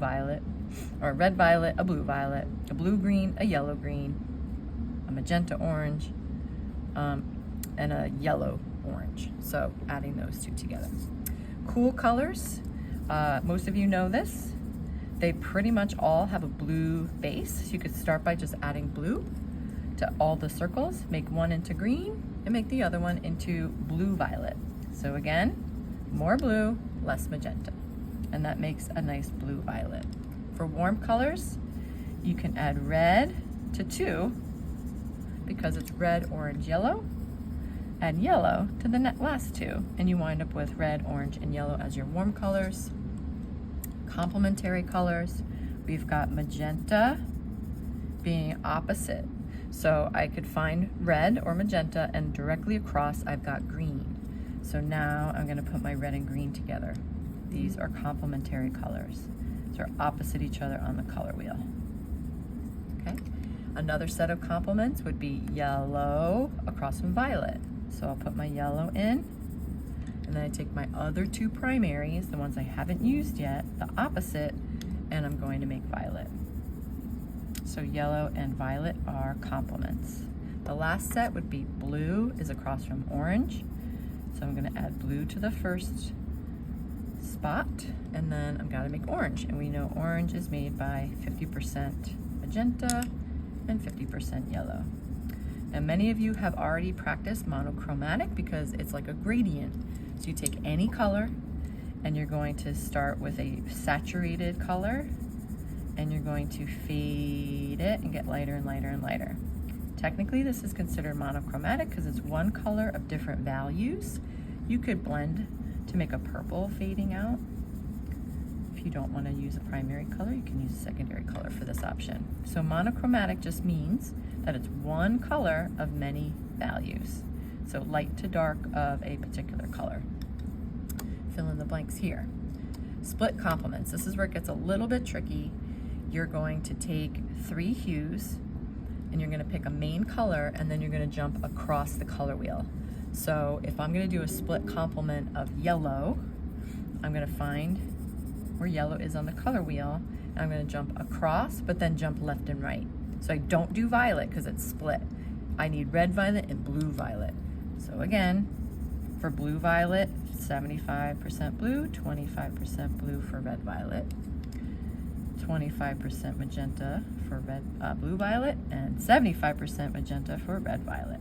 violet, or a red violet, a blue violet, a blue green, a yellow green, a magenta orange, and a yellow orange. So adding those two together. Cool colors, most of you know this. They pretty much all have a blue base. So you could start by just adding blue to all the circles, make one into green, and make the other one into blue violet. So again, more blue, less magenta. And that makes a nice blue violet. For warm colors, you can add red to 2 because it's red, orange, yellow. Add yellow to the last 2, and you wind up with red, orange, and yellow as your warm colors. Complementary colors, we've got magenta being opposite. So I could find red or magenta, and directly across I've got green. So now I'm going to put my red and green together. These are complementary colors. They're opposite each other on the color wheel. Okay. Another set of complements would be yellow across from violet. So I'll put my yellow in, and then I take my other 2 primaries, the ones I haven't used yet, the opposite, and I'm going to make violet. So yellow and violet are complements. The last set would be blue is across from orange. So I'm going to add blue to the first spot, and then I'm going to make orange. And we know orange is made by 50% magenta and 50% yellow. And many of you have already practiced monochromatic because it's like a gradient. So you take any color and you're going to start with a saturated color, and you're going to fade it and get lighter and lighter and lighter. Technically, this is considered monochromatic because it's one color of different values. You could blend to make a purple fading out. If you don't want to use a primary color, you can use a secondary color for this option. So monochromatic just means that it's one color of many values. So light to dark of a particular color. Fill in the blanks here. Split complements. This is where it gets a little bit tricky. You're going to take 3 hues, and you're going to pick a main color, and then you're going to jump across the color wheel. So if I'm going to do a split complement of yellow, I'm going to find where yellow is on the color wheel, and I'm going to jump across, but then jump left and right. So I don't do violet because it's split. I need red violet and blue violet. So again, for blue violet, 75% blue, 25% blue for red violet, 25% magenta for blue violet, and 75% magenta for red violet.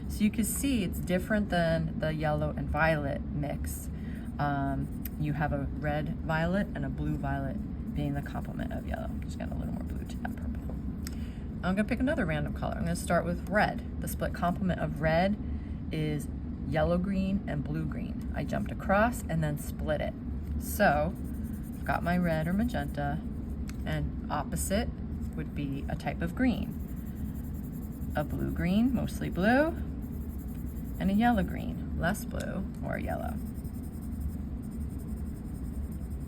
So you can see it's different than the yellow and violet mix. You have a red violet and a blue violet being the complement of yellow. Just got a little more blue to that purple. I'm gonna pick another random color. I'm gonna start with red. The split complement of red is yellow green and blue green. I jumped across and then split it. So I've got my red or magenta, and opposite would be a type of green. A blue green, mostly blue, and a yellow green, less blue or yellow.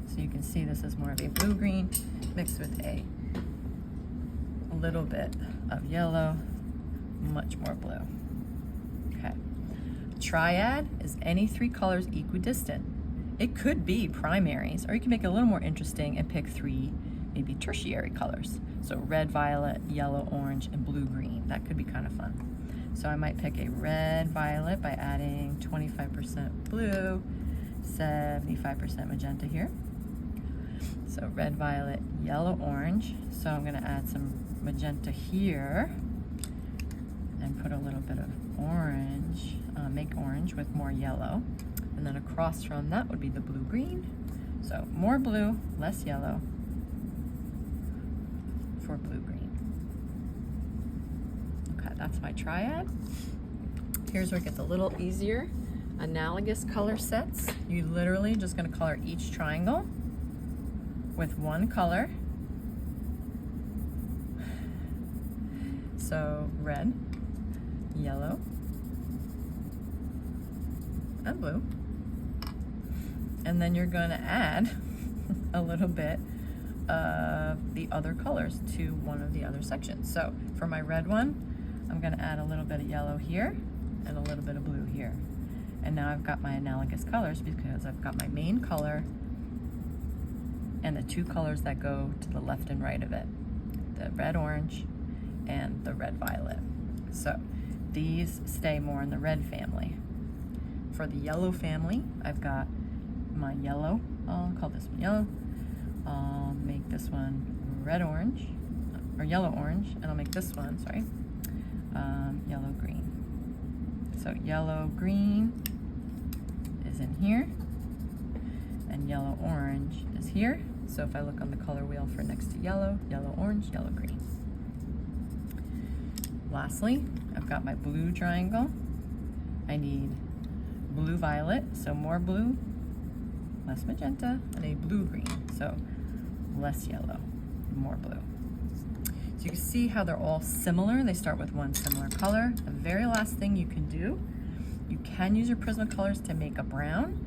So you can see this is more of a blue green mixed with a little bit of yellow, much more blue. Okay. Triad is any 3 colors equidistant. It could be primaries, or you can make it a little more interesting and pick 3 maybe tertiary colors. So red, violet, yellow, orange, and blue, green. That could be kind of fun. So I might pick a red violet by adding 25% blue, 75% magenta here. So red, violet, yellow, orange. So I'm gonna add some magenta here and put a little bit of orange, make orange with more yellow. And then across from that would be the blue, green. So more blue, less yellow for blue, green. Okay, that's my triad. Here's where it gets a little easier. Analogous color sets. You literally just gonna color each triangle with one color. So red, yellow, and blue. And then you're gonna add a little bit of the other colors to one of the other sections. So for my red one, I'm gonna add a little bit of yellow here and a little bit of blue here. And now I've got my analogous colors because I've got my main color and the two colors that go to the left and right of it, the red-orange and the red-violet. So these stay more in the red family. For the yellow family, I've got my yellow. I'll call this one yellow. I'll make this one red-orange, or yellow-orange, and I'll make this one, sorry, yellow-green. So yellow-green is in here, and yellow-orange is here. So if I look on the color wheel for next to yellow, yellow-orange, yellow-green. Lastly, I've got my blue triangle. I need blue-violet, so more blue, less magenta, and a blue-green, so less yellow, more blue. So you can see how they're all similar. They start with one similar color. The very last thing you can do, you can use your Prismacolors to make a brown,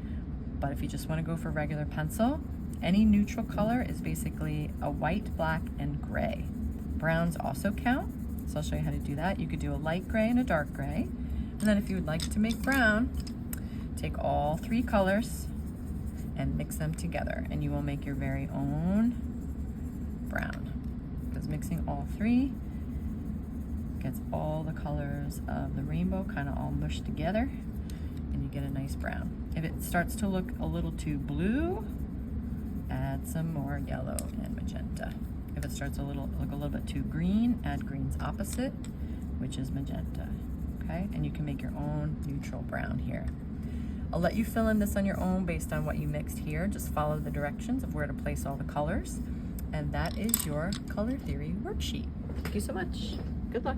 but if you just want to go for regular pencil, any neutral color is basically a white, black, and gray. Browns also count, so I'll show you how to do that. You could do a light gray and a dark gray, and then if you would like to make brown, take all three colors and mix them together, and you will make your very own brown. Because mixing all three gets all the colors of the rainbow kind of all mushed together, and you get a nice brown. If it starts to look a little too blue, add some more yellow and magenta. If it starts to look a little bit too green, add green's opposite, which is magenta. Okay, and you can make your own neutral brown here. I'll let you fill in this on your own based on what you mixed here. Just follow the directions of where to place all the colors. And that is your color theory worksheet. Thank you so much. Good luck.